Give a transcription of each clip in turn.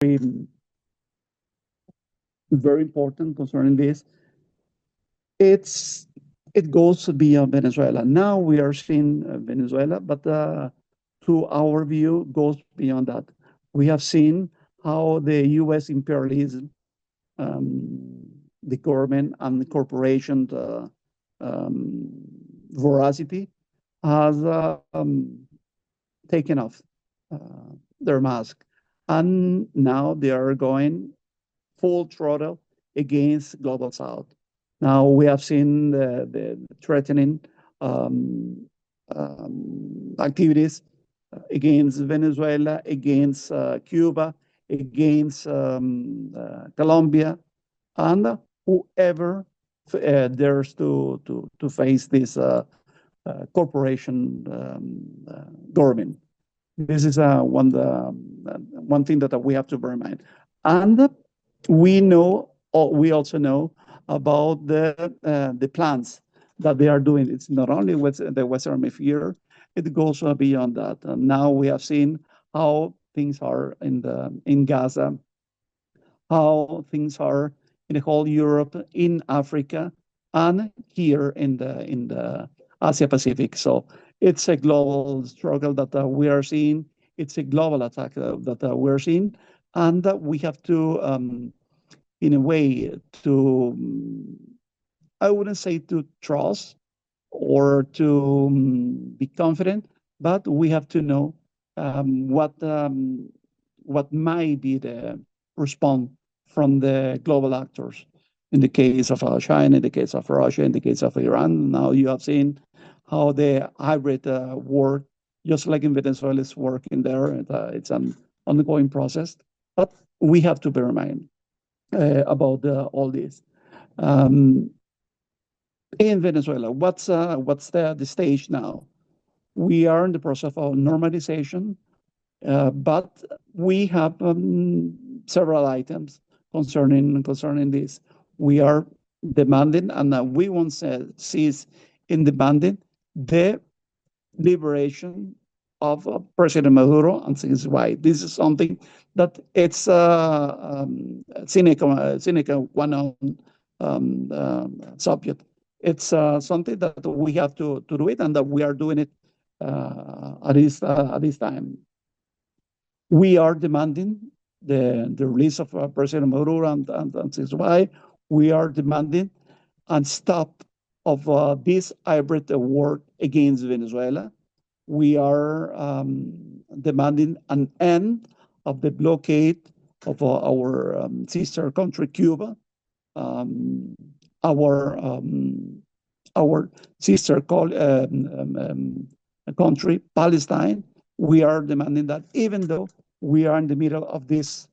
very important concerning this. It goes beyond Venezuela. Now we are seeing Venezuela, but to our view goes beyond that. We have seen how the U.S. imperialism, the government and the corporation voracity has taken off their mask, and now they are going full throttle against global south. Now we have seen the threatening activities against Venezuela, against Cuba, against Colombia, and whoever dares to face this corporation government. This is one thing that we have to bear in mind. And we also know about the plans that they are doing. It's not only with the Western Hemisphere, it goes beyond that. And now we have seen how things are in Gaza, how things are in the whole Europe, in Africa, and here in the Asia Pacific. So it's a global struggle that we are seeing. It's a global attack that we're seeing, and that we have to, in a way, I wouldn't say to trust or to be confident, but we have to know what might be the response from the global actors. In the case of China, in the case of Russia, in the case of Iran, now you have seen how the hybrid war, just like in Venezuela, is working there. It's an ongoing process, but we have to bear in mind about all this. In Venezuela, what's the stage now? We are in the process of normalization, but we have several items concerning this. We are demanding, and we won't cease in demanding the liberation of President Maduro, and this is why this is something that it's sine qua non subject. It's something that we have to do it, and that we are doing it at this time. We are demanding the release of President Maduro, and this is why we are demanding and stop of this hybrid war against Venezuela. We are demanding an end of the blockade of our sister country, Cuba, our sister country, Palestine. We are demanding that, even though we are in the middle of this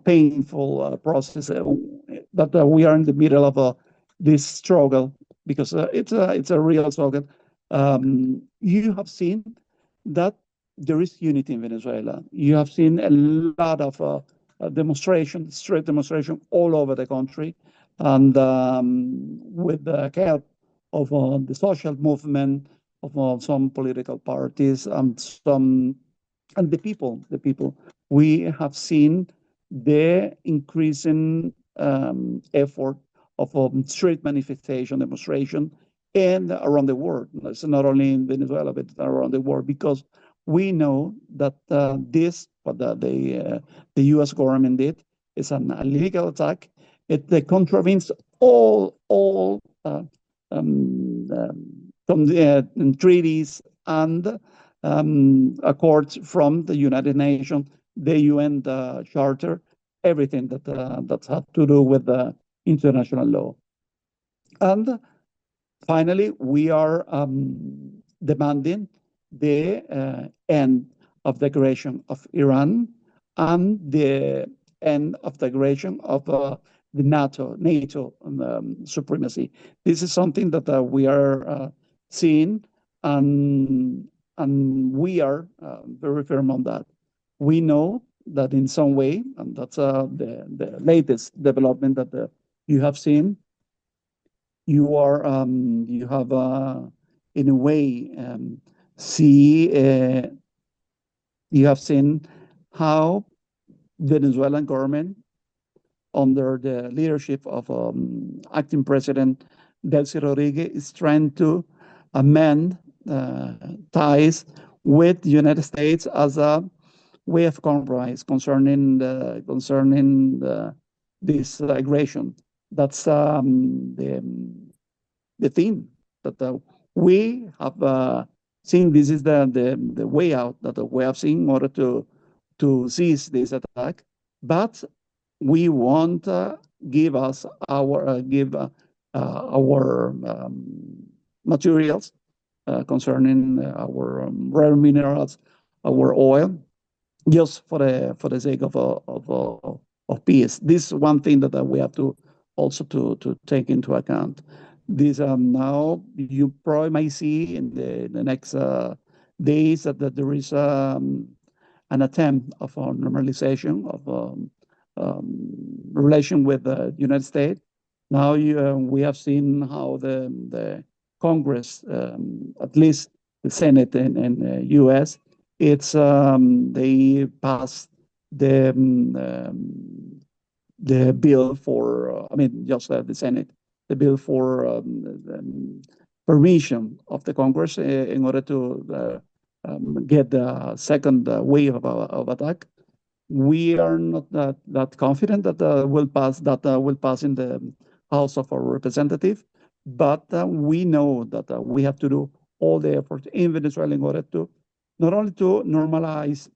painful process, that we are in the middle of this struggle, because it's a real struggle. You have seen that there is unity in Venezuela. You have seen a lot of street demonstration all over the country, and with the help of the social movement, of some political parties, and the people. We have seen the increasing effort of street manifestation, demonstration, and around the world. It's not only in Venezuela, but around the world, because we know that what the U.S. government did is an illegal attack. It contravenes all treaties and accords from the United Nations, the UN Charter, everything that has to do with the international law. And finally, we are demanding the end of the aggression of Iran, and the end of the aggression of the NATO supremacy. This is something that we are seeing, and we are very firm on that. We know that in some way, and that's the latest development that you have seen. You have in a way you have seen how Venezuelan government under the leadership of acting president Delcy Rodriguez is trying to amend ties with the United States as a way of compromise concerning this aggression. That's the thing that we have seen. This is the way out that we have seen in order to seize this attack, but we won't give us our materials concerning our rare minerals, our oil, just for the sake of peace. This is one thing that we have to also to take into account. This now you probably might see in the next days that there is an attempt of a normalization of relation with the United States. Now we have seen how the Congress, at least the Senate in U.S., they passed the bill for I mean just the Senate, the bill for permission of the Congress in order to get the second wave of attack. We are not that confident that will pass in the House of Representatives, but we know that we have to do all the effort in Venezuela in order to not only to normalize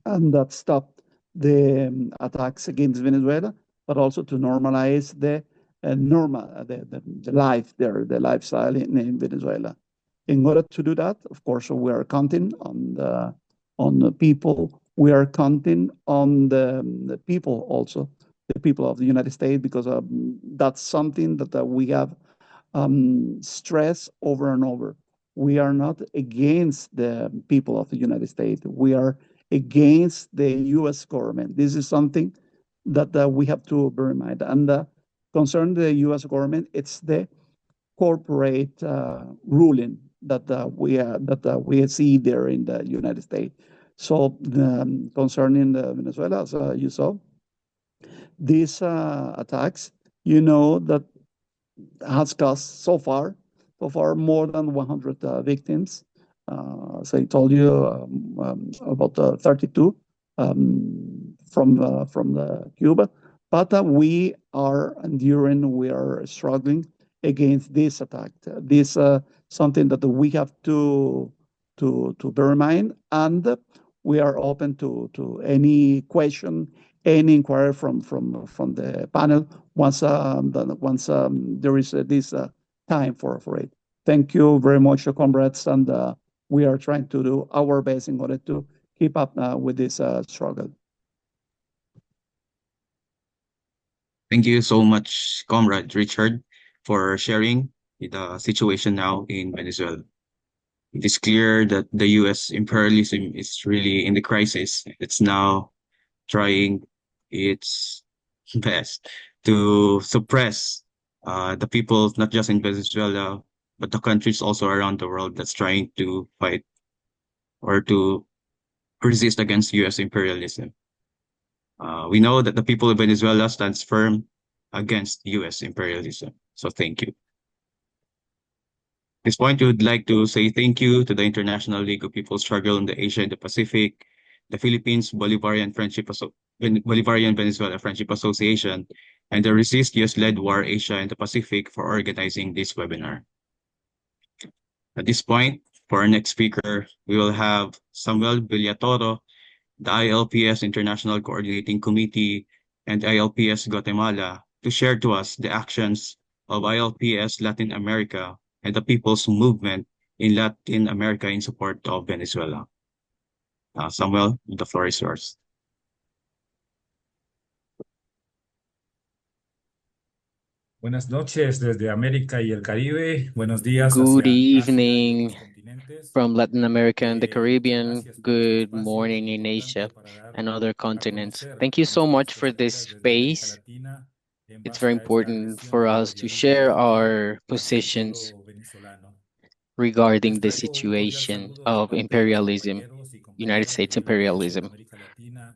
and that stop the attacks against Venezuela, but also to normalize the life there, the lifestyle in Venezuela. In order to do that, of course, we are counting on the people. We are counting on the people also, the people of the United States, because that's something that we have stressed over and over. We are not against the people of the United States. We are against the U.S. government. This is something that we have to bear in mind. And concerning the U.S. government, it's the corporate ruling that we see there in the United States. So concerning Venezuela, as you saw, these attacks, you know that has cost so far more than 100 victims. As I told you, about 32 from the Cuba. But we are enduring, we are struggling against this attack. This something that we have to bear in mind, and we are open to any question, any inquiry from the panel once there is this time for it. Thank you very much, comrades, and we are trying to do our best in order to keep up with this struggle. Thank you so much, Comrade Richard, for sharing the situation now in Venezuela. It is clear that the U.S. imperialism is really in the crisis. It's now trying its best to suppress the people, not just in Venezuela, but the countries also around the world that's trying to fight or to resist against U.S. imperialism. We know that the people of Venezuela stands firm against U.S. imperialism. So thank you. At this point, we would like to say thank you to the International League of People Struggle in the Asia and the Pacific, the Philippines Bolivarian Venezuela Friendship Association, and the Resist US-led War Asia and the Pacific for organizing this webinar. At this point, for our next speaker, we will have Samuel Villatoro, the ILPS International Coordinating Committee and ILPS Guatemala, to share to us the actions of ILPS Latin America and the People's Movement in Latin America in support of Venezuela. Samuel, the floor is yours. Buenas noches desde América y el Caribe. Buenos días Good hacia Asia y evening otros continentes. from Latin America and the Caribbean. Gracias por este Good espacio morning in importante Asia para dar and other a continents. conocer Thank you so nuestras much for this perspectivas desde América space. Latina en It's base very a esta important agresión for us to share imperialista our hacia el positions pueblo venezolano. regarding Les the traigo un cordial situation saludo de of parte de mis imperialism, compañeros y United compañeras States de ILPS en imperialism. América Latina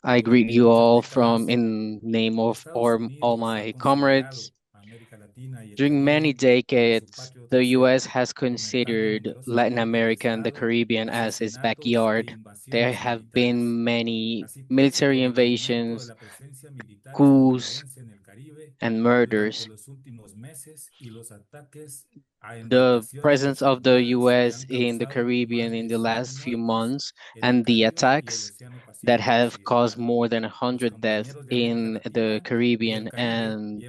I greet you all from in name of all my comrades. During many decades, the US has considered Latin America and the Caribbean as its backyard. There have been many military invasions, coups, and murders. The presence of the US in the Caribbean in the last few months and the attacks that have caused more than 100 deaths in the Caribbean and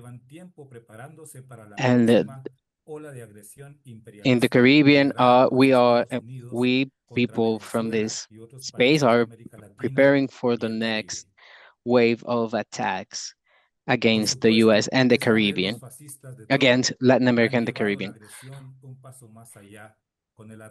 in the Caribbean, we people from this space are preparing for the next wave of attacks against the US and the Caribbean, against Latin America and the Caribbean.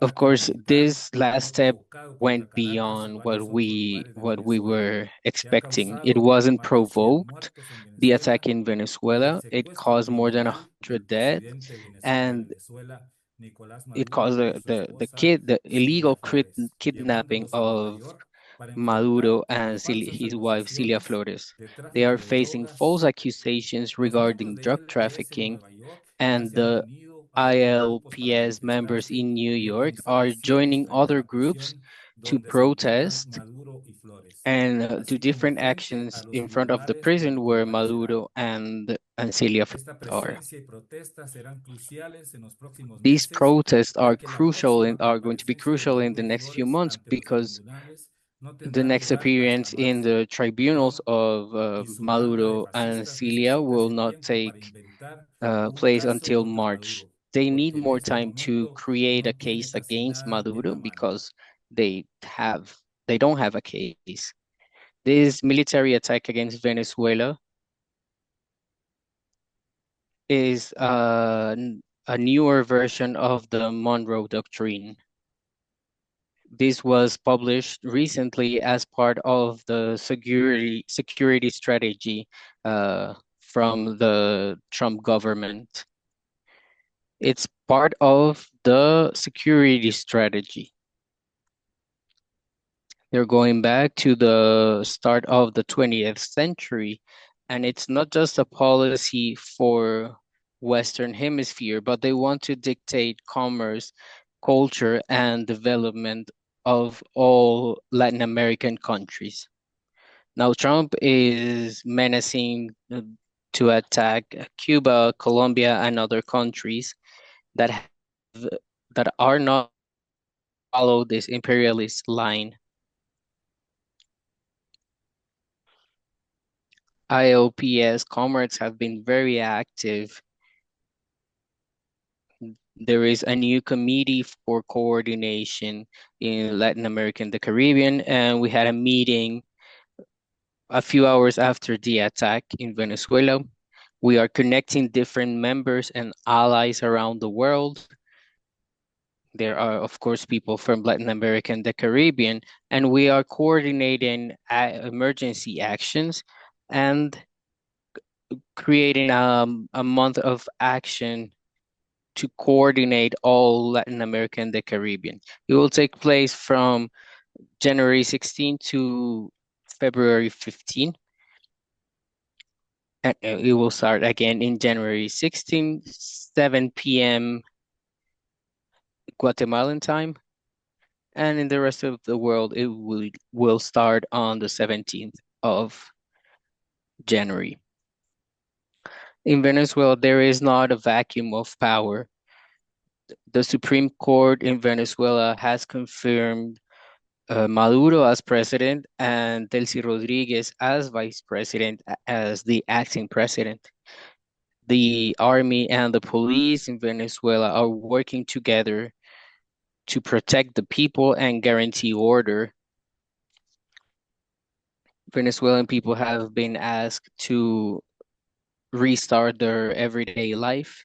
Of course, this last step went beyond what we were expecting. It wasn't provoked. The attack in Venezuela, it caused more than 100 deaths, and it caused the illegal kidnapping of Maduro and his wife Cilia Flores. They are facing false accusations regarding drug trafficking, and the ILPS members in New York are joining other groups to protest and do different actions in front of the prison where Maduro and Cilia are. These protests are crucial and are going to be crucial in the next few months because the next appearance in the tribunals of Maduro and Cilia will not take place until March. They need more time to create a case against Maduro because they don't have a case. This military attack against Venezuela is a newer version of the Monroe Doctrine. This was published recently as part of the security strategy from the Trump government. It's part of the security strategy. They're going back to the start of the 20th century, and it's not just a policy for Western Hemisphere, but they want to dictate commerce, culture, and development of all Latin American countries. Now, Trump is menacing to attack Cuba, Colombia, and other countries that are not follow this imperialist line. ILPS comrades have been very active. There is a new committee for coordination in Latin America and the Caribbean, and we had a meeting a few hours after the attack in Venezuela. We are connecting different members and allies around the world. There are, of course, people from Latin America and the Caribbean, and we are coordinating emergency actions and creating a month of action to coordinate all Latin America and the Caribbean. It will take place from January 16 to February 15. And it will start again in January 16, 7 p.m. Guatemalan time. And in the rest of the world, it will start on the 17th of January. In Venezuela, there is not a vacuum of power. The Supreme Court in Venezuela has confirmed Maduro as president and Delcy Rodriguez as vice president, as the acting president. The army and the police in Venezuela are working together to protect the people and guarantee order. Venezuelan people have been asked to restart their everyday life.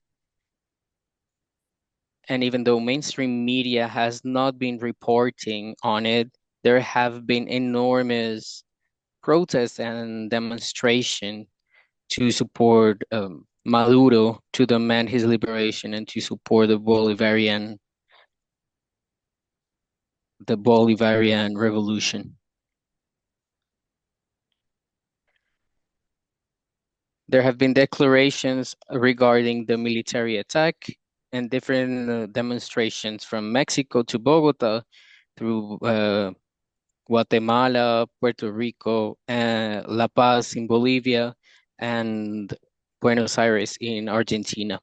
And even though mainstream media has not been reporting on it, there have been enormous protests and demonstration to support Maduro, to demand his liberation and to support the Bolivarian revolution. There have been declarations regarding the military attack and different demonstrations from Mexico to Bogota through Guatemala, Puerto Rico, La Paz in Bolivia, and Buenos Aires in Argentina.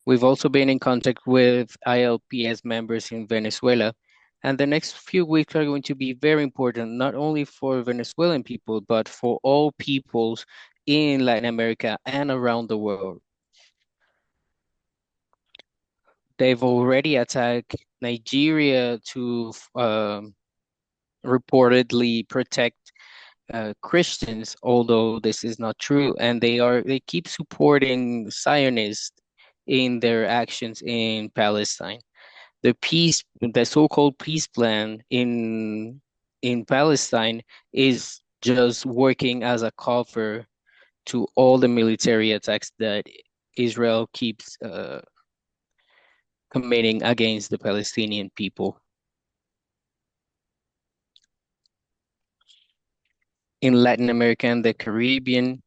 We've also been in contact with ILPS members in Venezuela, and the next few weeks are going to be very important, not only for Venezuelan people, but for all peoples in Latin America and around the world. They've already attacked Nigeria to reportedly protect Christians, although this is not true, and they keep supporting Zionists in their actions in Palestine. The so-called peace plan in Palestine is just working as a cover to all the military attacks that Israel keeps committing against the Palestinian people. In Latin America and the Caribbean,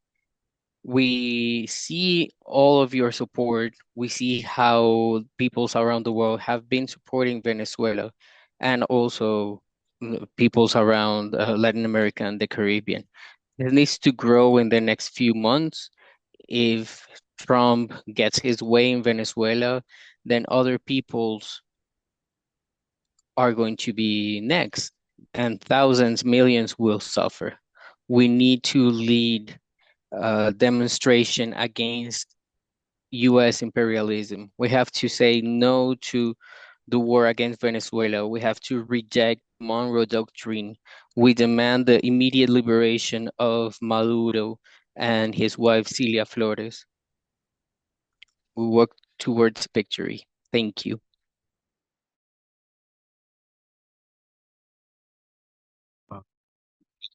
we see all of your support. We see how peoples around the world have been supporting Venezuela and also peoples around Latin America and the Caribbean. It needs to grow in the next few months. If Trump gets his way in Venezuela, then other peoples are going to be next, and thousands, millions will suffer. We need to lead a demonstration against US imperialism. We have to say no to the war against Venezuela. We have to reject Monroe Doctrine. We demand the immediate liberation of Maduro and his wife, Cilia Flores. We work towards victory. Thank you.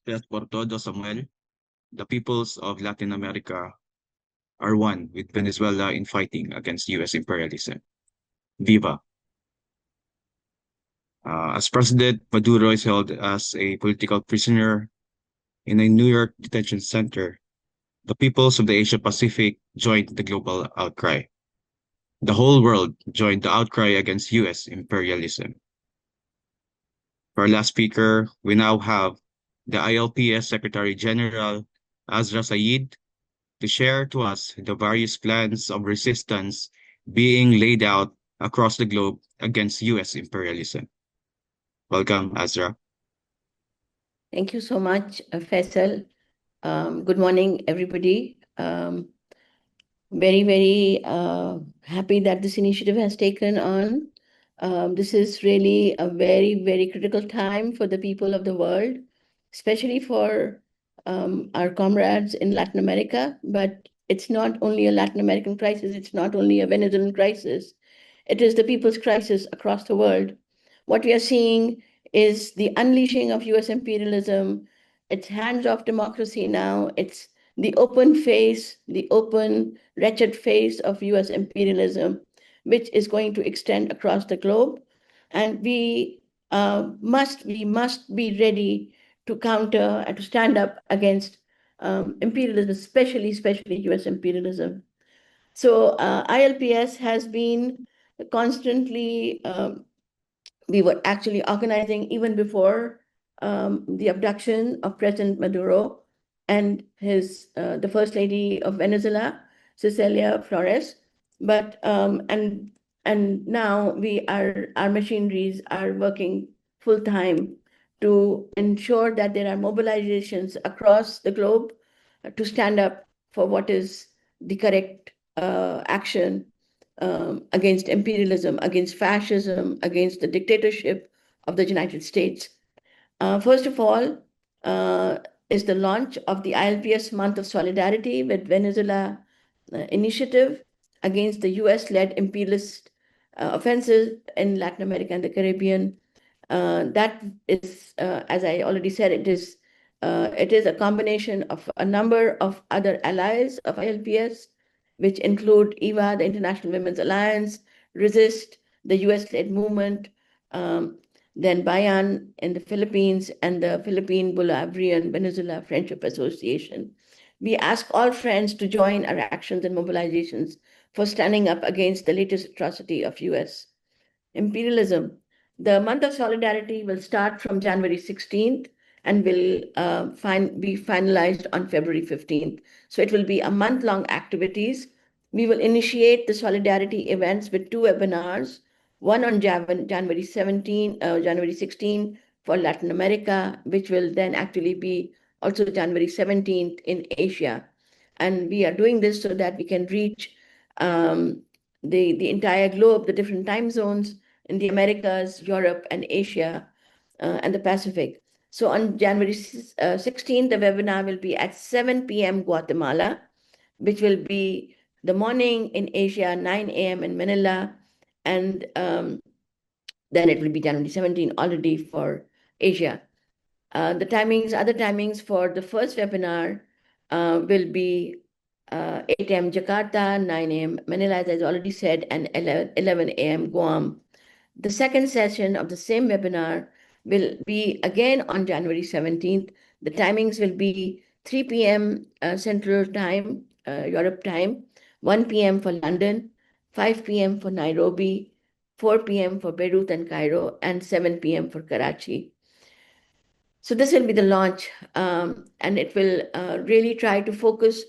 Gracias por todo, Samuel. The peoples of Latin America are one with Venezuela in fighting against US imperialism. Viva! As President Maduro is held as a political prisoner in a New York detention center, the peoples of the Asia Pacific joined the global outcry. The whole world joined the outcry against US imperialism. For our last speaker, we now have the ILPS Secretary General Azra Sayed to share to us the various plans of resistance being laid out across the globe against US imperialism. Welcome, Azra. Thank you so much, Faisal. Good morning, everybody. Very, very happy that this initiative has taken on. This is really a very, very critical time for the people of the world, especially for our comrades in Latin America. But it's not only a Latin American crisis, it's not only a Venezuelan crisis. It is the people's crisis across the world. What we are seeing is the unleashing of US imperialism. It's hands off democracy now. It's the open face, the open, wretched face of US imperialism, which is going to extend across the globe. And we must be ready to counter and to stand up against imperialism, especially US imperialism. So ILPS has been constantly we were actually organizing even before the abduction of President Maduro and the First Lady of Venezuela, Cilia Flores. But and now our machineries are working full time to ensure that there are mobilizations across the globe to stand up for what is the correct action against imperialism, against fascism, against the dictatorship of the United States. First of all, is the launch of the ILPS Month of Solidarity with Venezuela initiative against the US-led imperialist offenses in Latin America and the Caribbean. That is, as I already said, it is a combination of a number of other allies of ILPS, which include EVA, the International Women's Alliance, Resist, the US-led movement, then Bayan in the Philippines, and the Philippine Bolivarian Venezuela Friendship Association. We ask all friends to join our actions and mobilizations for standing up against the latest atrocity of US imperialism. The month of solidarity will start from January 16th and will be finalized on February 15th. So it will be a month-long activities. We will initiate the solidarity events with 2 webinars, one on January 16 for Latin America, which will then actually be also January 17th in Asia. And we are doing this so that we can reach the entire globe, the different time zones in the Americas, Europe, and Asia, and the Pacific. So on January 16th, the webinar will be at 7 p.m. Guatemala, which will be the morning in Asia, 9 a.m. in Manila, and then it will be January 17 already for Asia. The other timings for the first webinar will be 8 a.m. Jakarta, 9 a.m. Manila, as I already said, and 11 a.m. Guam. The second session of the same webinar will be again on January 17th. The timings will be 3 p.m. Central Time, Europe time, 1 p.m. for London, 5 p.m. for Nairobi, 4 p.m. for Beirut and Cairo, and 7 p.m. for Karachi. So this will be the launch, and it will really try to focus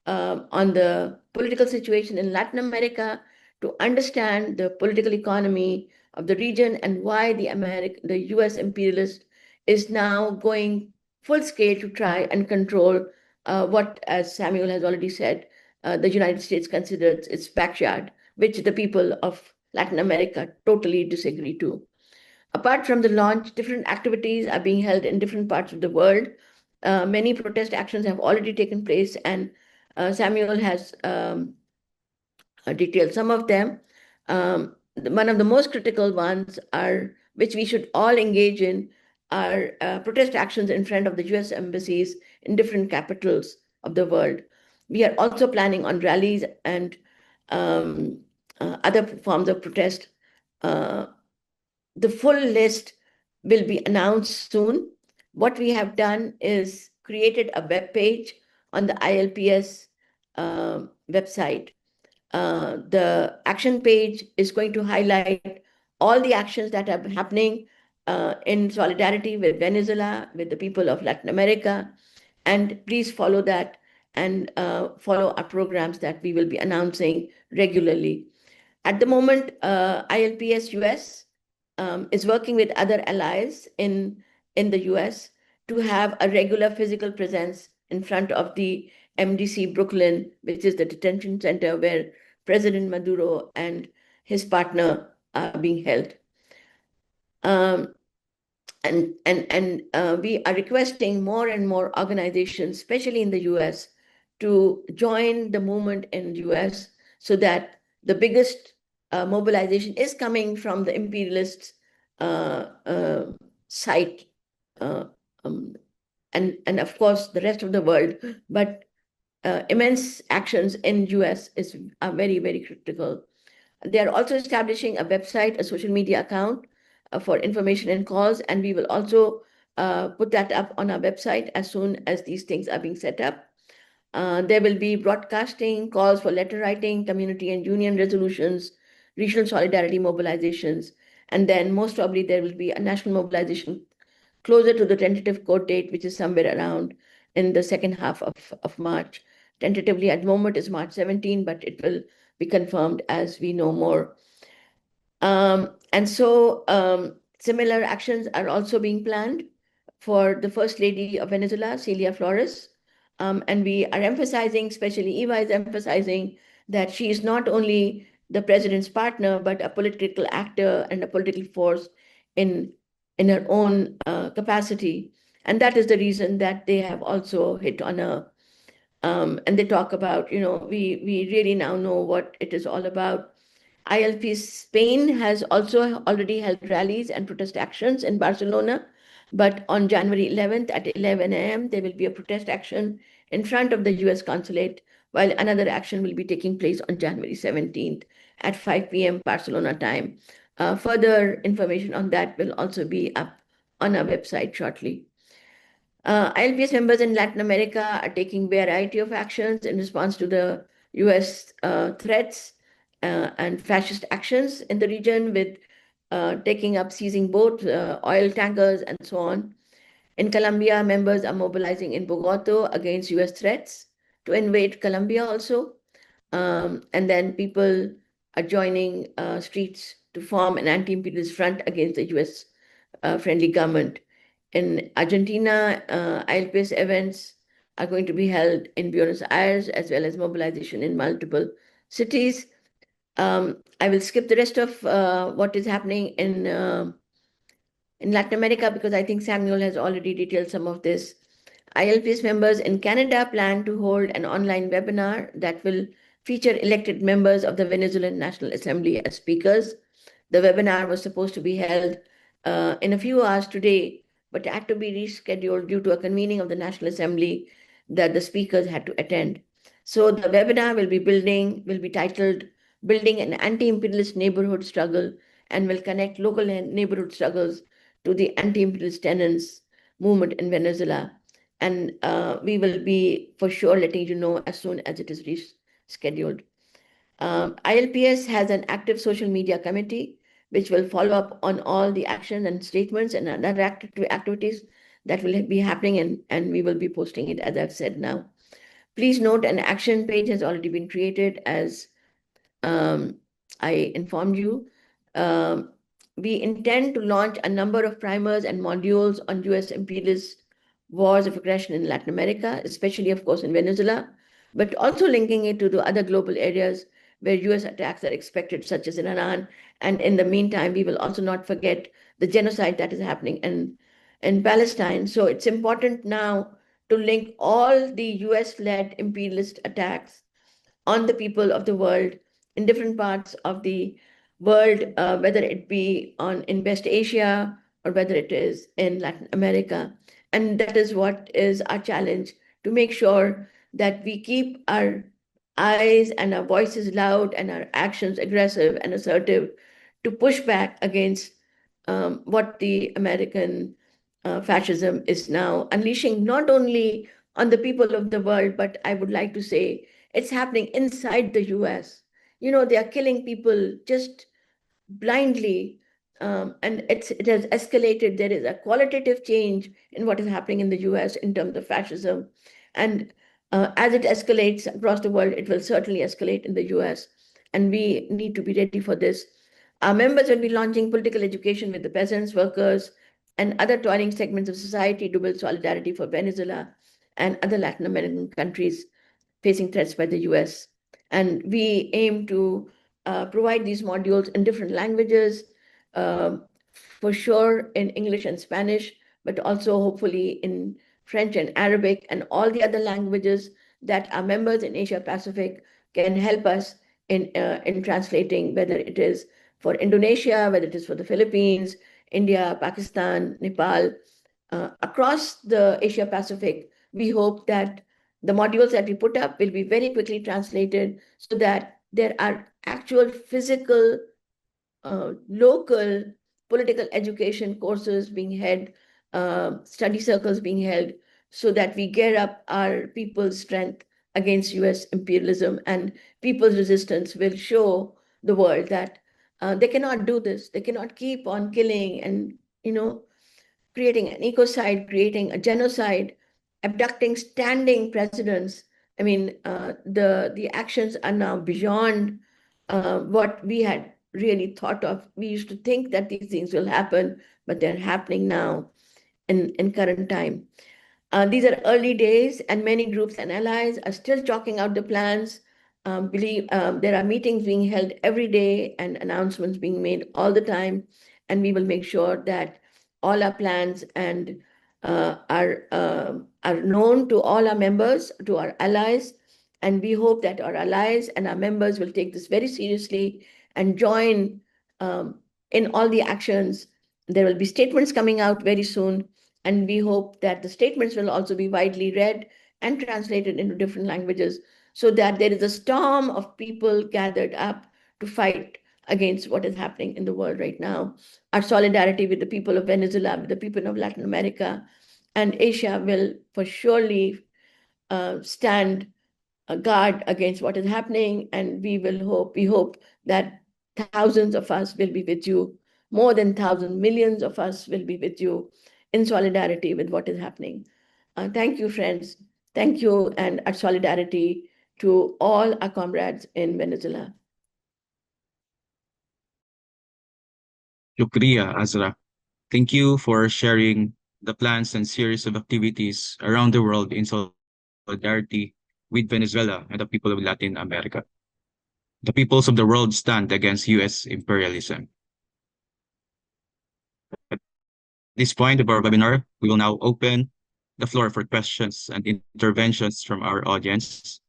on the political situation in Latin America to understand the political economy of the region and why the US imperialist is now going full scale to try and control what, as Samuel has already said, the United States considers its backyard, which the people of Latin America totally disagree to. Apart from the launch, different activities are being held in different parts of the world. Many protest actions have already taken place, and Samuel has detailed some of them. One of the most critical ones which we should all engage in, are protest actions in front of the US embassies in different capitals of the world. We are also planning on rallies and other forms of protest. The full list will be announced soon. What we have done is created a web page on the ILPS website. The action page is going to highlight all the actions that are happening in solidarity with Venezuela, with the people of Latin America. And please follow that and follow our programs that we will be announcing regularly. At the moment, ILPS US is working with other allies in the US to have a regular physical presence in front of the MDC Brooklyn, which is the detention center where President Maduro and his partner are being held. We are requesting more and more organizations, especially in the US, to join the movement in the US so that the biggest mobilization is coming from the imperialists' site, and of course the rest of the world, but immense actions in US are very, very critical. They are also establishing a website, a social media account for information and calls, and we will also put that up on our website as soon as these things are being set up. There will be broadcasting, calls for letter writing, community and union resolutions, regional solidarity mobilizations, and then most probably there will be a national mobilization closer to the tentative court date, which is somewhere around in the second half of March. Tentatively at the moment is March 17, but it will be confirmed as we know more. Similar actions are also being planned for the First Lady of Venezuela, Cilia Flores. And we are emphasizing, especially Eva is emphasizing, that she is not only the president's partner, but a political actor and a political force in her own capacity. And that is the reason that they have also hit on her. And they talk about, we really now know what it is all about. ILP Spain has also already held rallies and protest actions in Barcelona. But on January 11th at 11 a.m., there will be a protest action in front of the US consulate, while another action will be taking place on January 17th at 5 p.m. Barcelona time. Further information on that will also be up on our website shortly. ILPS members in Latin America are taking variety of actions in response to the US threats and fascist actions in the region, with taking up seizing boats, oil tankers, and so on. In Colombia, members are mobilizing in Bogotá against US threats to invade Colombia also. And then people are joining streets to form an anti-imperialist front against the US friendly government. In Argentina, ILPS events are going to be held in Buenos Aires, as well as mobilization in multiple cities. I will skip the rest of what is happening in Latin America, because I think Samuel has already detailed some of this. ILPS members in Canada plan to hold an online webinar that will feature elected members of the Venezuelan National Assembly as speakers. The webinar was supposed to be held in a few hours today, but had to be rescheduled due to a convening of the National Assembly that the speakers had to attend. So the webinar will be titled Building an Anti-Imperialist Neighborhood Struggle, and will connect local neighborhood struggles to the anti-imperialist tenants movement in Venezuela. And we will be for sure letting you know as soon as it is rescheduled. ILPS has an active social media committee which will follow up on all the actions and statements and other activities that will be happening, and we will be posting it, as I've said now. Please note, an action page has already been created, as I informed you. We intend to launch a number of primers and modules on US imperialist wars of aggression in Latin America, especially, of course, in Venezuela, but also linking it to the other global areas where US attacks are expected, such as in Iran. And in the meantime, we will also not forget the genocide that is happening in Palestine. So it's important now to link all the US-led imperialist attacks on the people of the world in different parts of the world, whether it be in West Asia or whether it is in Latin America. And that is what is our challenge, to make sure that we keep our eyes and our voices loud and our actions aggressive and assertive to push back against what the American fascism is now unleashing, not only on the people of the world, but I would like to say it's happening inside the US. You know, they are killing people just blindly, and it has escalated. There is a qualitative change in what is happening in the US in terms of fascism. And as it escalates across the world, it will certainly escalate in the US. And we need to be ready for this. Our members will be launching political education with the peasants, workers, and other toiling segments of society to build solidarity for Venezuela and other Latin American countries facing threats by the US. And we aim to provide these modules in different languages, for sure in English and Spanish, but also hopefully in French and Arabic and all the other languages that our members in Asia Pacific can help us in translating, whether it is for Indonesia, whether it is for the Philippines, India, Pakistan, Nepal. Across the Asia Pacific, we hope that the modules that we put up will be very quickly translated, so that there are actual physical, local political education courses being held, study circles being held, so that we gear up our people's strength against US imperialism, and people's resistance will show the world that they cannot do this. They cannot keep on killing and, creating an ecocide, creating a genocide, abducting standing presidents. I mean, the actions are now beyond what we had really thought of. We used to think that these things will happen, but they're happening now in current time. These are early days, and many groups and allies are still chalking out the plans. There are meetings being held every day and announcements being made all the time, and we will make sure that all our plans and are known to all our members, to our allies, and we hope that our allies and our members will take this very seriously and join in all the actions. There will be statements coming out very soon, and we hope that the statements will also be widely read and translated into different languages, so that there is a storm of people gathered up to fight against what is happening in the world right now. Our solidarity with the people of Venezuela, with the people of Latin America, And Asia will for surely stand a guard against what is happening, and we hope that thousands of us will be with you, more than thousands, millions of us will be with you in solidarity with what is happening. Thank you, friends. Thank you, and our solidarity to all our comrades in Venezuela. Shukriya, Azra. Thank you for sharing the plans and series of activities around the world in solidarity with Venezuela and the people of Latin America. The peoples of the world stand against US imperialism. At this point of our webinar, we will now open the floor for questions and interventions from our audience.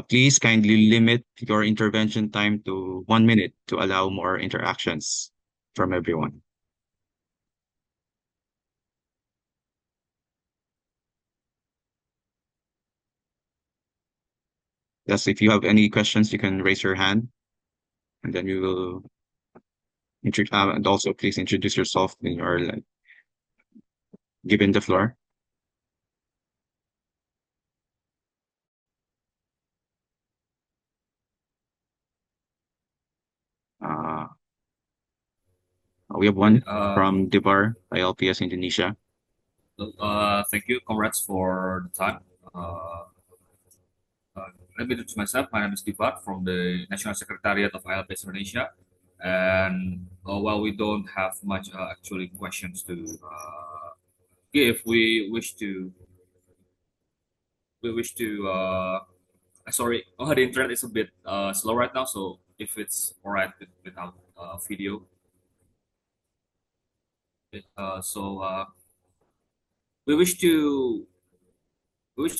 Please kindly limit your intervention time to 1 minute to allow more interactions from everyone. Yes, if you have any questions, you can raise your hand, and then we will and also please introduce yourself when you are given the floor. We have one from Debar, ILPS Indonesia. Thank you, comrades, for the time. Let me introduce myself. My name is Divat from the National Secretariat of ILPS Indonesia. And while we don't have much actually questions to give, we wish to sorry, the internet is a bit slow right now, so if it's all right without video. We wish to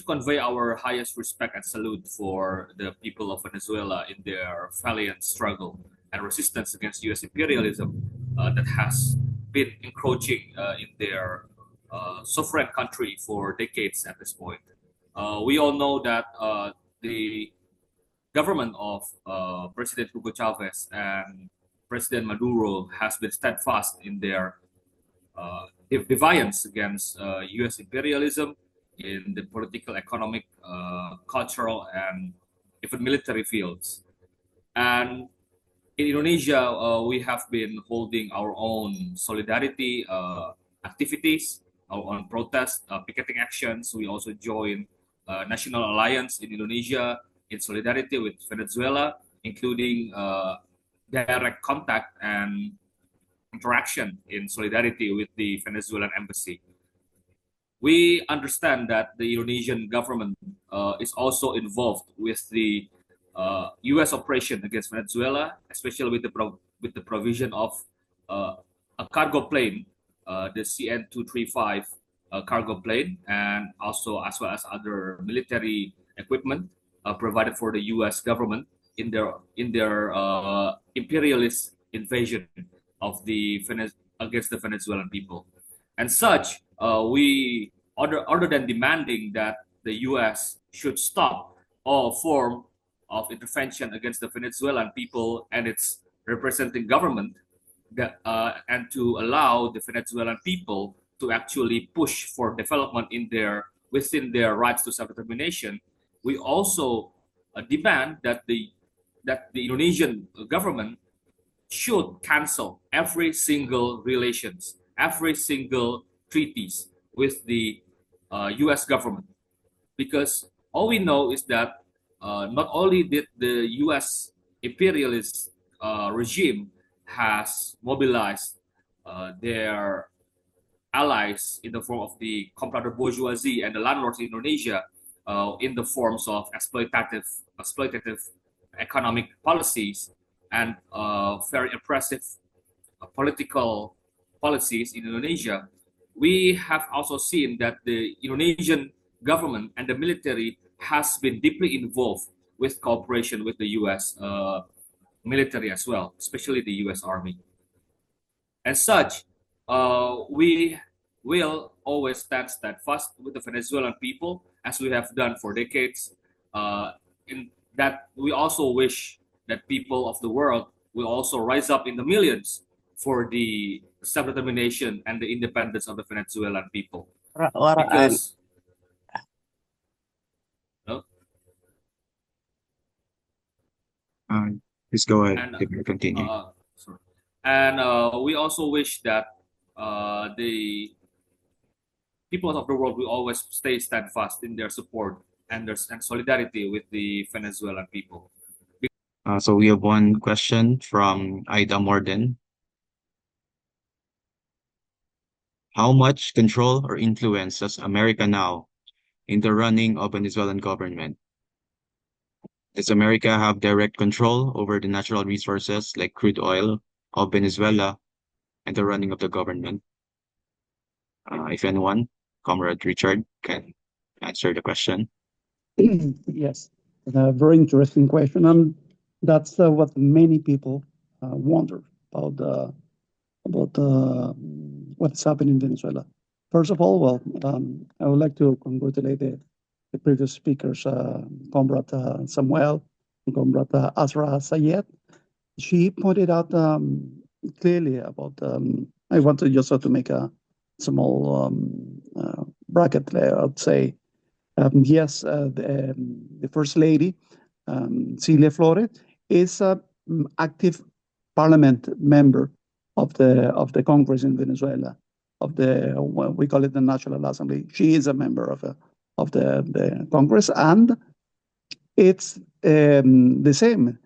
convey our highest respect and salute for the people of Venezuela in their valiant struggle and resistance against U.S. imperialism that has been encroaching in their sovereign country for decades at this point. We all know that the government of President Hugo Chavez and President Maduro has been steadfast in their defiance against U.S. imperialism in the political, economic, cultural, and even military fields. And in Indonesia, we have been holding our own solidarity activities, our own protest, picketing actions. We also join National Alliance in Indonesia in solidarity with Venezuela, including direct contact and interaction in solidarity with the Venezuelan embassy. We understand that the Indonesian government is also involved with the U.S. operation against Venezuela, especially with the provision of a cargo plane, the CN-235 cargo plane, and also as well as other military equipment provided for the U.S. government in their imperialist invasion of against the Venezuelan people. And such, we other than demanding that the U.S. should stop all form of intervention against the Venezuelan people and its representing government, and to allow the Venezuelan people to actually push for development within their rights to self-determination, we also demand that the Indonesian government should cancel every single relations, every single treaties with the U.S. government, because all we know is that not only did the U.S. imperialist regime has mobilized their allies in the form of the comprador bourgeoisie and the landlords in Indonesia in the forms of exploitative economic policies and very oppressive political policies in Indonesia. We have also seen that the Indonesian government and the military has been deeply involved with cooperation with the U.S. Military as well, especially the U.S. Army. As such, we will always stand steadfast with the Venezuelan people, as we have done for decades. In that, we also wish that people of the world will also rise up in the millions for the self-determination and the independence of the Venezuelan people. Waraan. Because no? Please go ahead. And You can continue. sorry. And we also wish that the people of the world will always stay steadfast in their support and solidarity with the Venezuelan people. So we have one question from Ida Morden. How much control or influence does America now in the running of Venezuelan government? Does America have direct control over the natural resources like crude oil of Venezuela and the running of the government? If anyone, Comrade Richard, can answer the question. Yes, a very interesting question, and that's what many people wonder about what's happening in Venezuela. First of all, well, I would like to congratulate the previous speakers, Comrade Samuel, and Comrade Azra Sayed. She pointed out clearly about. I want to just to make a small bracket there. I'd say yes, the First Lady, Cilia Flores, is an active parliament member of the Congress in Venezuela, of the well, we call it the National Assembly. She is a member of the Congress, and it's the same.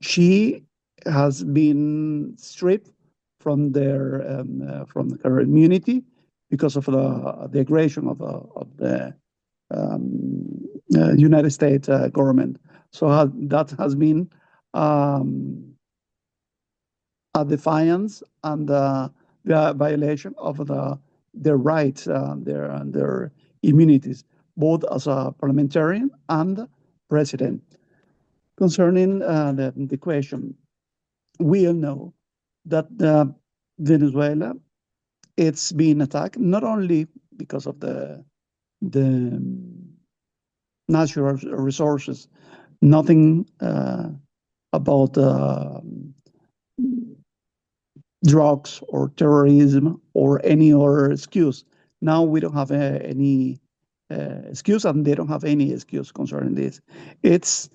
She has been stripped from her immunity because of the aggression of the United States government. So that has been a defiance and the violation of their rights, their immunities, both as a parliamentarian and president. Concerning the question, we all know that Venezuela, it's been attacked not only because of the natural resources, nothing about drugs or terrorism or any other excuse. Now we don't have any excuse, and they don't have any excuse concerning this. It's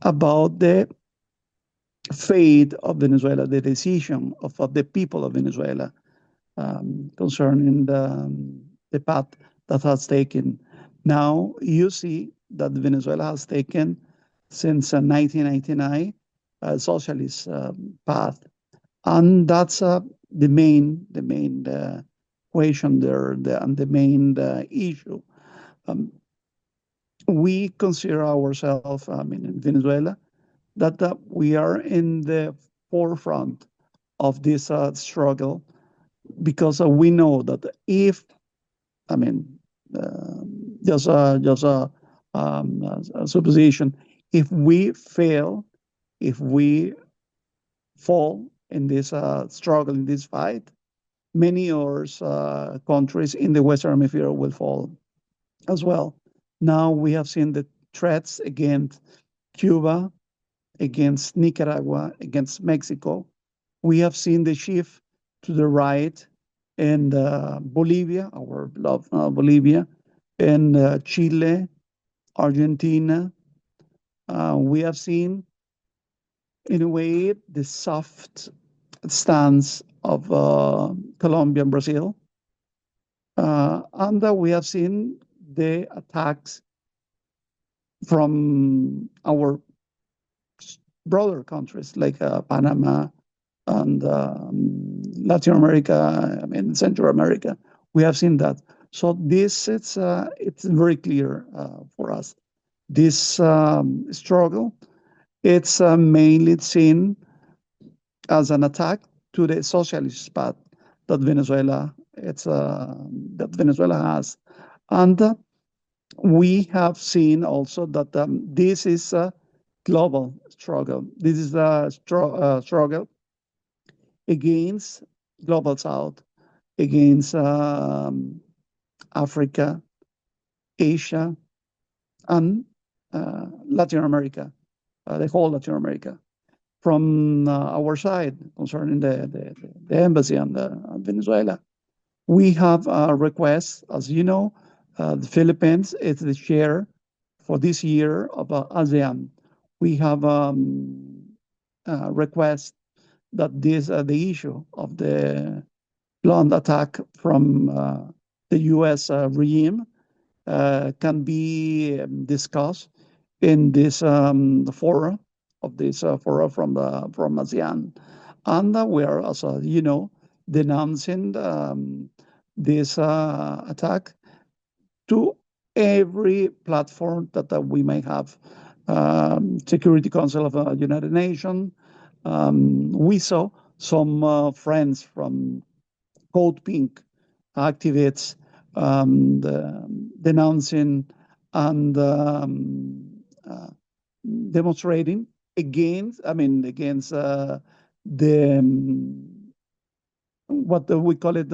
about the fate of Venezuela, the decision of the people of Venezuela concerning the path that has taken. Now you see that Venezuela has taken since 1999 a socialist path, and that's the main question there, and the main issue. We consider ourselves, in Venezuela, that we are in the forefront of this struggle, because we know that if, just a supposition, if we fail, if we fall in this struggle, in this fight, many other countries in the Western Hemisphere will fall as well. Now we have seen the threats against Cuba, against Nicaragua, against Mexico. We have seen the shift to the right in Bolivia, our beloved Bolivia, and Chile, Argentina. We have seen, in a way, the soft stance of Colombia and Brazil. And we have seen the attacks from our brother countries like Panama and Latin America, Central America. We have seen that. So this, it's very clear for us. This struggle, it's mainly seen as an attack to the socialist path that Venezuela has, and we have seen also that this is a global struggle. This is a struggle against global South, against Africa, Asia, and Latin America, the whole Latin America. from our side concerning the embassy on Venezuela. We have a request, as you know, the Philippines is the chair for this year of ASEAN. We have request that the issue of the planned attack from the U.S. Regime can be discussed in this forum of this forum from ASEAN, and we are also, you know, denouncing this attack to every platform that we may have. Security Council of the United Nations. We saw some friends from Code Pink activists denouncing and demonstrating against, the what we call it,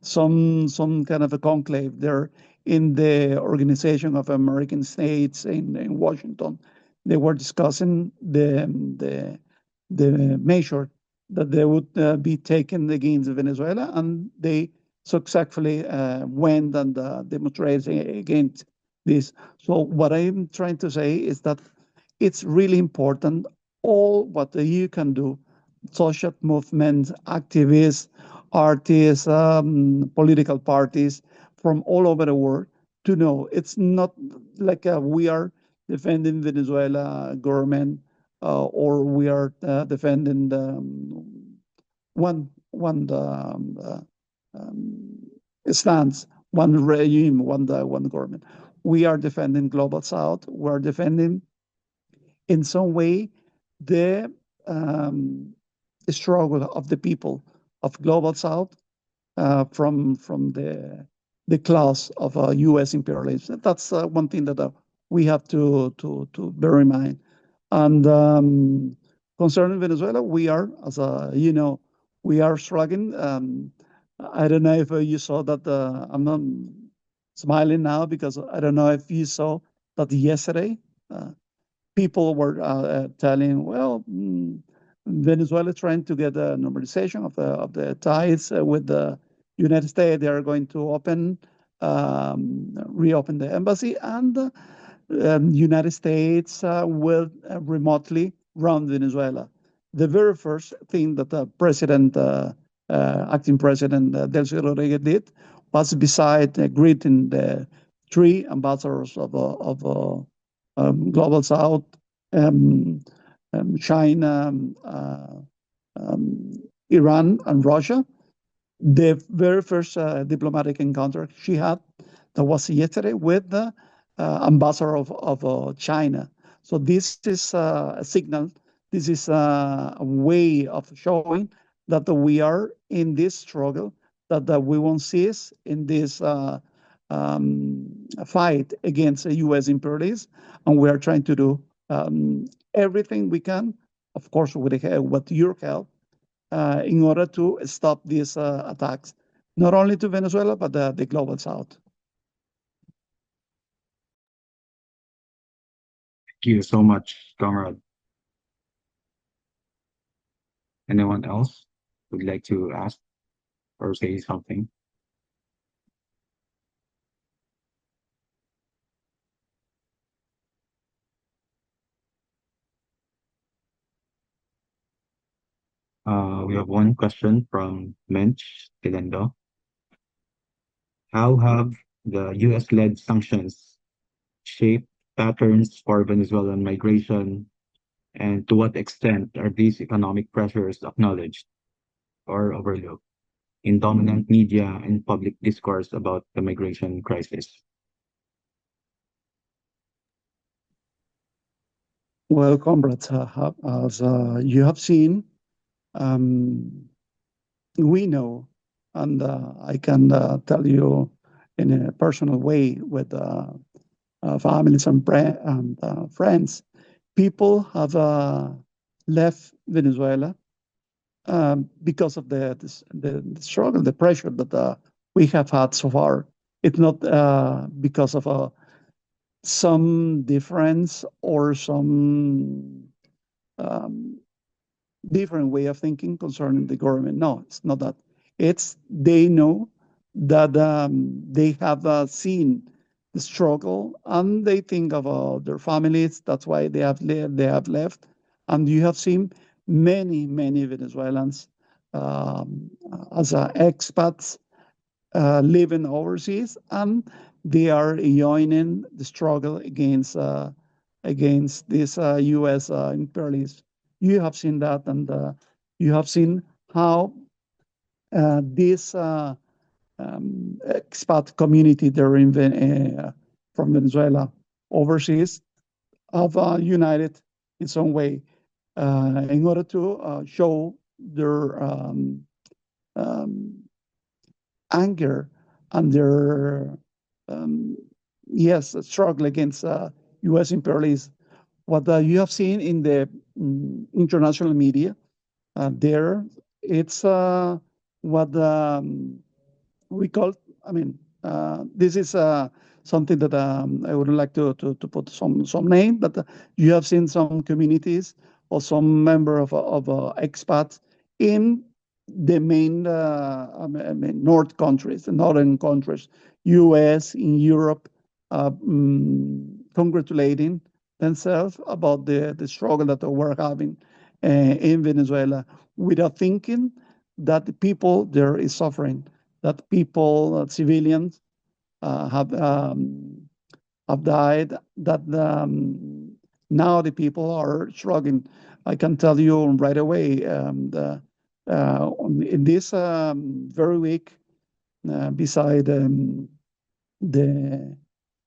some kind of a conclave there in the Organization of American States in Washington. They were discussing the measure that they would be taken against Venezuela, and they successfully went and demonstrated against this. So what I'm trying to say is that it's really important all what you can do, social movements, activists, artists, political parties from all over the world, to know it's not like we are defending Venezuela government or we are defending the one stance, one regime, one government. We are defending Global South. We are defending, in some way, the struggle of the people of Global South from the class of U.S. imperialism. That's one thing that we have to bear in mind. And concerning Venezuela, we are, as you know, we are struggling. I don't know if you saw that. I'm not smiling now because I don't know if you saw that yesterday. People were telling, well, Venezuela is trying to get a normalization of the ties with the United States. They are going to reopen the embassy, and United States will remotely run Venezuela. The very first thing that the acting president Delcy Rodriguez did was, beside greeting the three ambassadors of Global South, China, Iran, and Russia, the very first diplomatic encounter she had, that was yesterday, with the ambassador of China. So this is a signal. This is a way of showing that we are in this struggle, that we won't cease in this fight against U.S. imperialism, and we are trying to do everything we can, of course, with your help, in order to stop these attacks, not only to Venezuela, but the Global South. Thank you so much, comrade. Anyone else would like to ask or say something? We have one question from Mensch Tilendo. How have the US-led sanctions shaped patterns for Venezuelan migration, and to what extent are these economic pressures acknowledged or overlooked in dominant media and public discourse about the migration crisis? Well, comrades, as you have seen, we know, and I can tell you in a personal way with families and friends, people have left Venezuela because of the struggle, the pressure that we have had so far. It's not because of some difference or some different way of thinking concerning the government. No, it's not that. It's they know that they have seen the struggle and they think about their families. That's why they have left. And you have seen many Venezuelans as expats living overseas, and they are joining the struggle against this U.S. Imperialists. You have seen that, and you have seen how this expat community there from Venezuela overseas have united in some way in order to show their anger and their struggle against U.S. imperialism. What you have seen in the international media there, it's what we call. I mean, this is something that I would like to put some name, but you have seen some communities or some member of expats in the main north countries, the northern countries, U.S., in Europe, congratulating themselves about the struggle that we're having in Venezuela, without thinking that the people there is suffering, that people, civilians, have died, that now the people are struggling. I can tell you right away, in this very week, beside the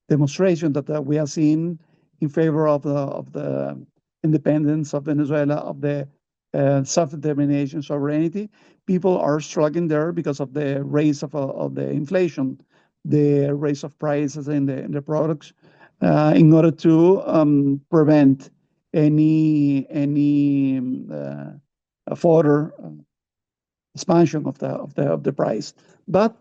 demonstration that we have seen in favor of the independence of Venezuela, of the self-determination, sovereignty, people are struggling there because of the rise of the inflation, the rise of prices in the products, in order to prevent any further expansion of the price. But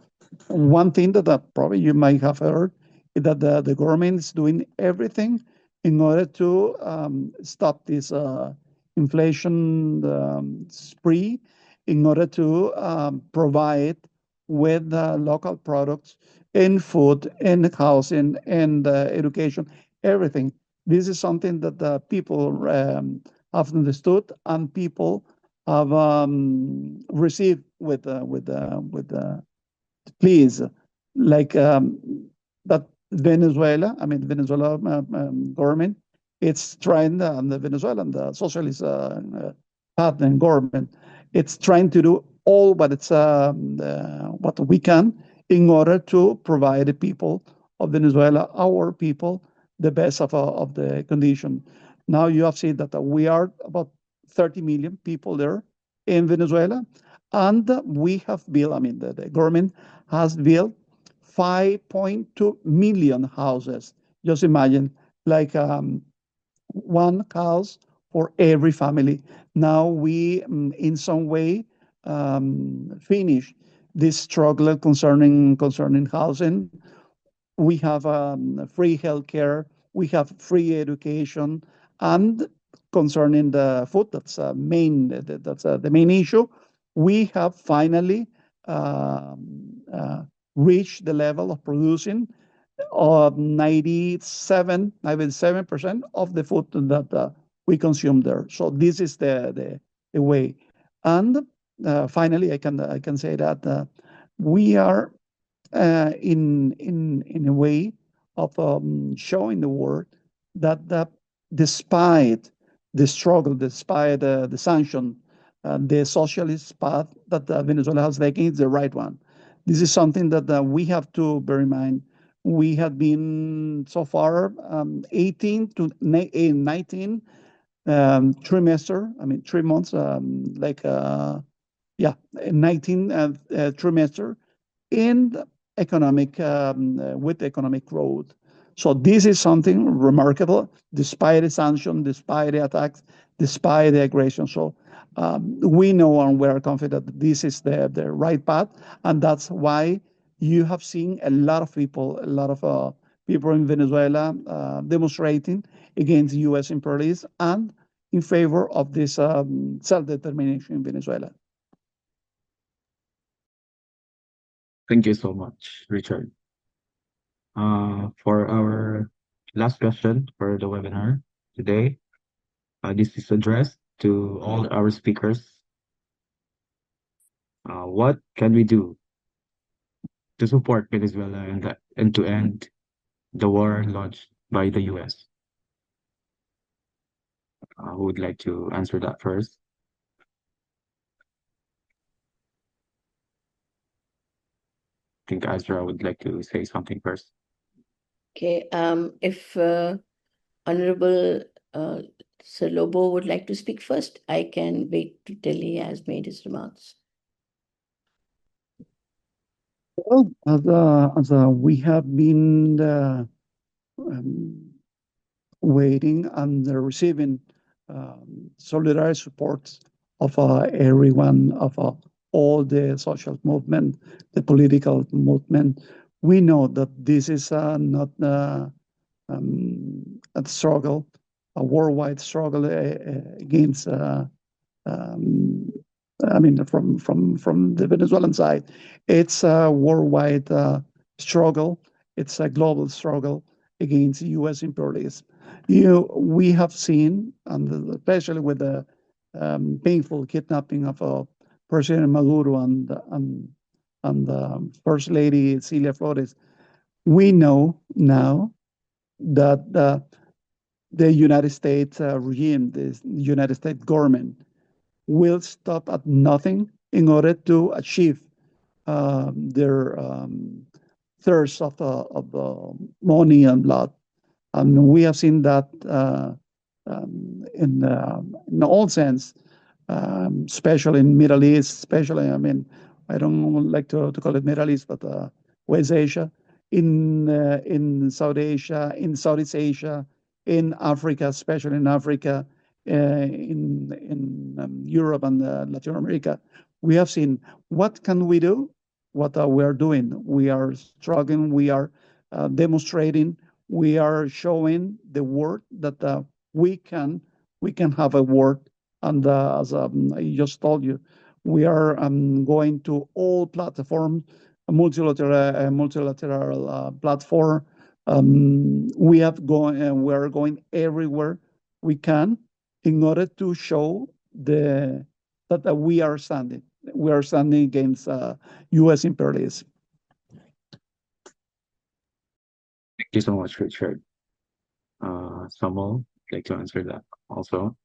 one thing that probably you might have heard is that the government is doing everything in order to stop this inflation spree, in order to provide with local products in food, in housing, and education, everything. This is something that the people have understood, and people have received with please, like that Venezuela. I mean, Venezuela government. It's trying, the Venezuelan, the socialist partner government. It's trying to do all what it's what we can in order to provide the people of Venezuela, our people, the best of the condition. Now you have seen that we are about 30 million people there in Venezuela, and we have built. I mean, the government has built 5.2 million houses. Just imagine, like one house for every family. Now we, in some way, finish this struggle concerning housing. We have free healthcare. We have free education, and concerning the food, that's the main issue. We have finally reached the level of producing 97% of the food that we consume there. So this is the way. And finally, I can say that we are in a way of showing the world that despite the struggle, despite the sanction, the socialist path that Venezuela has taken is the right one. This is something that we have to bear in mind. We have been so far 18 to 19 trimester. I mean, 3 months, 19 trimester in economic with economic growth. So this is something remarkable, despite the sanction, despite the attacks, despite the aggression. So we know and we are confident that this is the right path, and that's why you have seen a lot of people in Venezuela demonstrating against U.S. imperialism, and in favor of this self-determination in Venezuela. Thank you so much, Richard. For our last question for the webinar today, this is addressed to all our speakers. What can we do to support Venezuela and to end the war launched by the US? Who would like to answer that first? I think Azra would like to say something first. Okay, if Honorable Sir Lobo would like to speak first, I can wait till he has made his remarks. Well, as we have been waiting and receiving solidarity support of everyone, of all the social movement, the political movement. We know that this is not a struggle, a worldwide struggle against I mean, from the Venezuelan side, it's a worldwide struggle. It's a global struggle against U.S. imperialism. We have seen, and especially with the painful kidnapping of President Maduro and First Lady Cilia Flores, we know now that the United States regime, the United States government, will stop at nothing in order to achieve their thirst of money and blood. And we have seen that in all sense, especially in Middle East, especially, I mean, I don't like to call it Middle East, but West Asia, in South Asia, in Southeast Asia, in Africa, especially in Africa, in Europe and Latin America. We have seen what can we do, what we are doing. We are struggling, we are demonstrating, we are showing the world that we can have a world. And as I just told you, we are going to all platforms, a multilateral platform. We are going everywhere we can in order to show that we are standing. We are standing against U.S. imperialism. Thank you so much, Richard. Samuel would like to answer that also.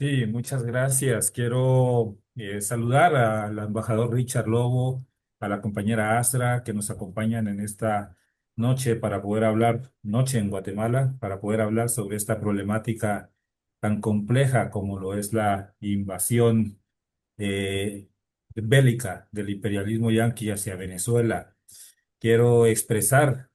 Sí, muchas gracias. Quiero saludar al embajador Richard Lobo, a la compañera Astra, que nos acompañan en esta noche para poder hablar, noche en Guatemala, para poder hablar sobre esta problemática tan compleja como lo es la invasión bélica del imperialismo yanqui hacia Venezuela. Quiero expresar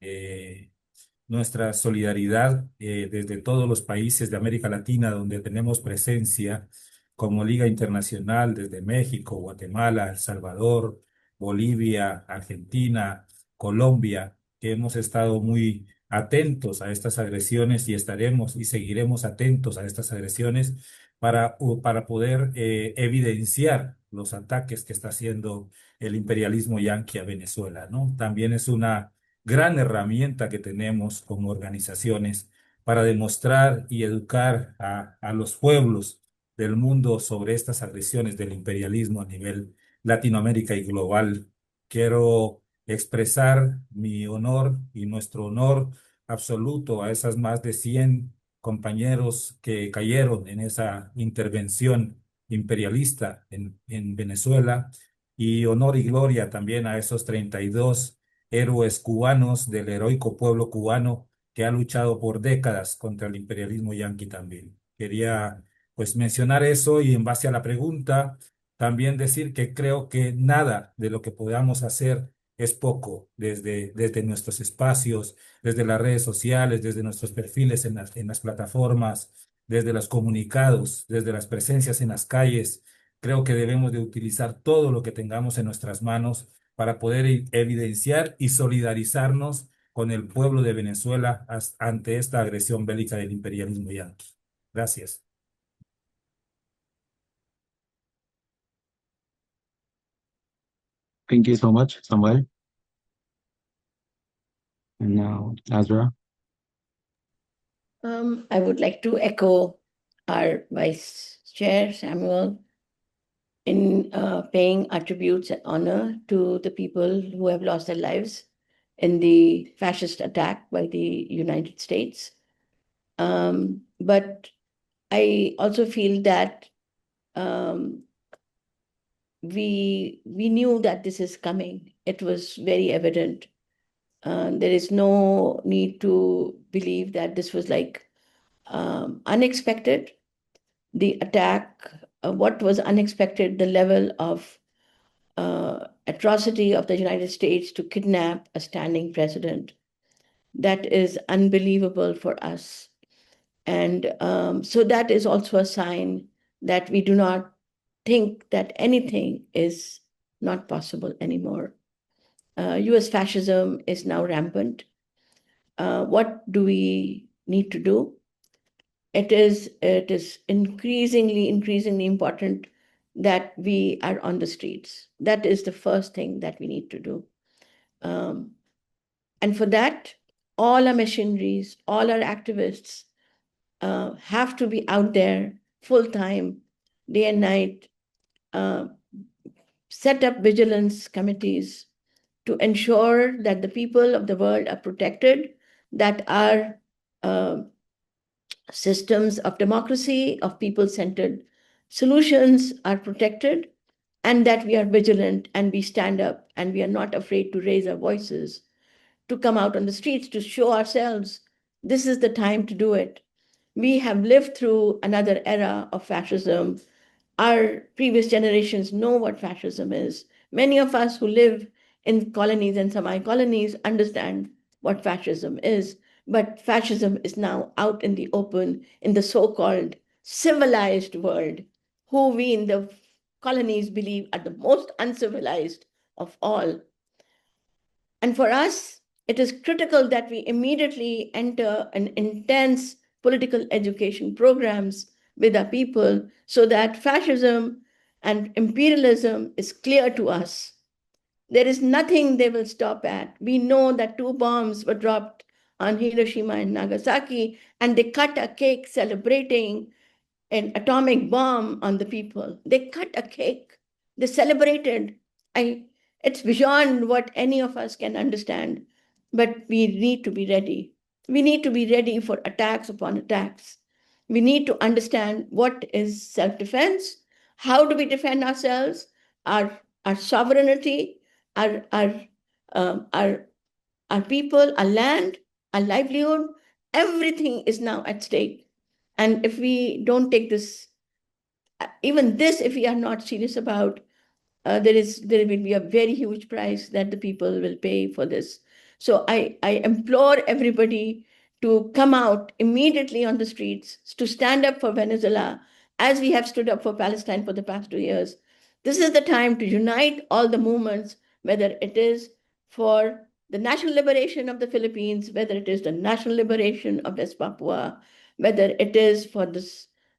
nuestra solidaridad desde todos los países de América Latina donde tenemos presencia, como Liga Internacional, desde México, Guatemala, El Salvador, Bolivia, Argentina, Colombia, que hemos estado muy atentos a estas agresiones y estaremos y seguiremos atentos a estas agresiones para poder evidenciar los ataques que está haciendo el imperialismo yanqui a Venezuela, ¿no? También es una gran herramienta que tenemos como organizaciones para demostrar y educar a los pueblos del mundo sobre estas agresiones del imperialismo a nivel Latinoamérica y global. Quiero expresar mi honor y nuestro honor absoluto a esas más de 100 compañeros que cayeron en esa intervención imperialista en Venezuela, y honor y gloria también a esos 32 héroes cubanos del heroico pueblo cubano que ha luchado por décadas contra el imperialismo yanqui también. Quería pues mencionar eso, y en base a la pregunta también decir que creo que nada de lo que podamos hacer es poco desde nuestros espacios, desde las redes sociales, desde nuestros perfiles en las plataformas, desde los comunicados, desde las presencias en las calles. Creo que debemos de utilizar todo lo que tengamos en nuestras manos para poder evidenciar y solidarizarnos con el pueblo de Venezuela ante esta agresión bélica del imperialismo yanqui. Gracias. Thank you so much, Samuel. And now, Azra. I would like to echo our Vice Chair, Samuel, in paying our tributes and honor to the people who have lost their lives in the fascist attack by the United States. But I also feel that we knew that this is coming. It was very evident. There is no need to believe that this was like unexpected. The attack, what was unexpected, the level of atrocity of the United States to kidnap a standing president. That is unbelievable for us. And so that is also a sign that we do not think that anything is not possible anymore. US fascism is now rampant. What do we need to do? It is increasingly important that we are on the streets. That is the first thing that we need to do. And for that, all our missionaries, all our activists have to be out there full time, day and night, set up vigilance committees to ensure that the people of the world are protected, that our systems of democracy, of people-centered solutions are protected, and that we are vigilant and we stand up and we are not afraid to raise our voices, to come out on the streets, to show ourselves this is the time to do it. We have lived through another era of fascism. Our previous generations know what fascism is. Many of us who live in colonies and semi-colonies understand what fascism is. But fascism is now out in the open in the so-called civilized world, who we in the colonies believe are the most uncivilized of all. And for us, it is critical that we immediately enter an intense political education programs with our people so that fascism and imperialism is clear to us. There is nothing they will stop at. We know that 2 bombs were dropped on Hiroshima and Nagasaki, and they cut a cake celebrating an atomic bomb on the people. They cut a cake. They celebrated. It's beyond what any of us can understand, but we need to be ready. We need to be ready for attacks upon attacks. We need to understand what is self-defense, how do we defend ourselves, our sovereignty, our people, our land, our livelihood, everything is now at stake. And if we don't take this, even this, if we are not serious about, there will be a very huge price that the people will pay for this. So I implore everybody to come out immediately on the streets, to stand up for Venezuela, as we have stood up for Palestine for the past 2 years. This is the time to unite all the movements, whether it is for the national liberation of the Philippines, whether it is the national liberation of West Papua, whether it is for the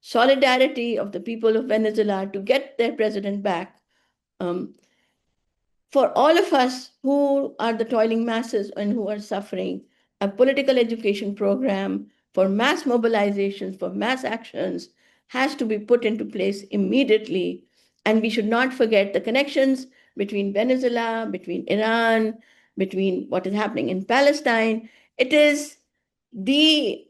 solidarity of the people of Venezuela to get their president back. For all of us who are the toiling masses and who are suffering, a political education program for mass mobilizations, for mass actions, has to be put into place immediately. And we should not forget the connections between Venezuela, between Iran, between what is happening in Palestine. It is they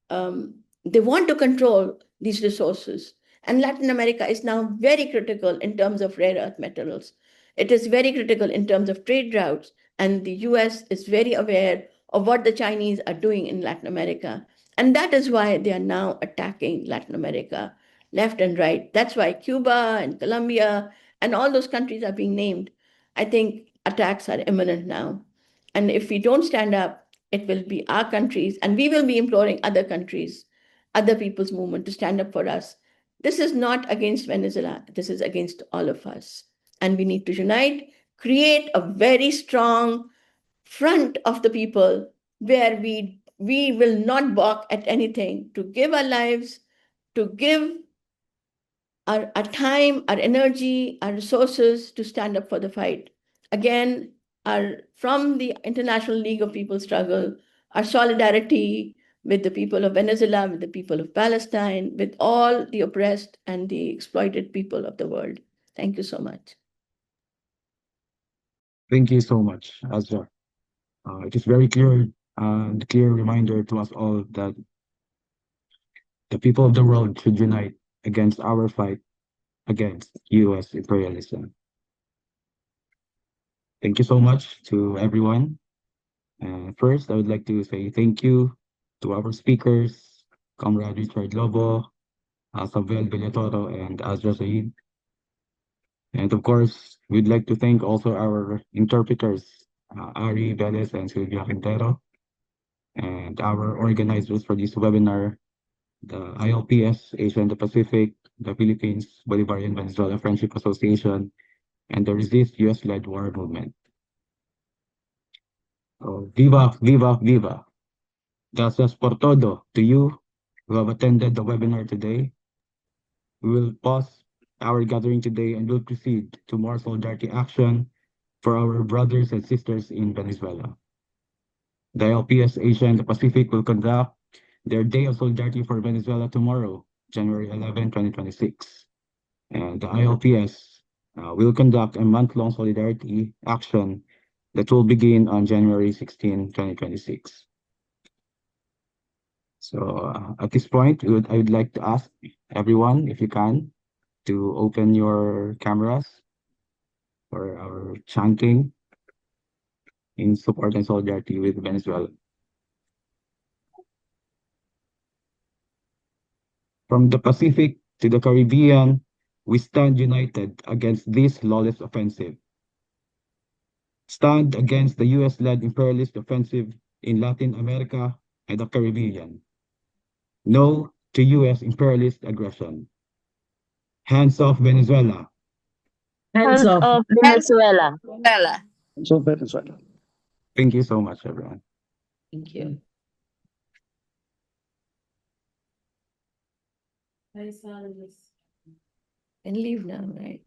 want to control these resources. And Latin America is now very critical in terms of rare earth metals. It is very critical in terms of trade routes. And the US is very aware of what the Chinese are doing in Latin America. And that is why they are now attacking Latin America, left and right. That's why Cuba and Colombia and all those countries are being named. I think attacks are imminent now. And if we don't stand up, it will be our countries, and we will be imploring other countries, other people's movement to stand up for us. This is not against Venezuela. This is against all of us. and we need to unite, create a very strong front of the people where we will not balk at anything, to give our lives, to give our time, our energy, our resources to stand up for the fight. Again, from the International League of People Struggle, our solidarity with the people of Venezuela, with the people of Palestine, with all the oppressed and the exploited people of the world. Thank you so much. Thank you so much, Azra. It is very clear and clear reminder to us all that the people of the world should unite against our fight against US imperialism. Thank you so much to everyone. First, I would like to say thank you to our speakers, Comrade Richard Lobo, Samuel Villatoro, and Azra Said. And of course, we'd like to thank also our interpreters, Ari Velez and Silvia Quintero, and our organizers for this webinar, the ILPS, Asia and the Pacific, the Philippines, Bolivarian Venezuela Friendship Association, and the Resist US-led War Movement. So, viva, viva, viva. Gracias por todo to you who have attended the webinar today. We will pause our gathering today and will proceed to more solidarity action for our brothers and sisters in Venezuela. The ILPS Asia and the Pacific will conduct their Day of Solidarity for Venezuela tomorrow, January 11, 2026. And the ILPS will conduct a month-long solidarity action that will begin on January 16, 2026. So at this point, I would like to ask everyone, if you can, to open your cameras for our chanting in support and solidarity with Venezuela. From the Pacific to the Caribbean, we stand united against this lawless offensive. Stand against the US-led imperialist offensive in Latin America and the Caribbean. No to US imperialist aggression. Hands off Venezuela. Hands off Venezuela. So Venezuela. Thank you so much, everyone. Thank you. Can leave now, right?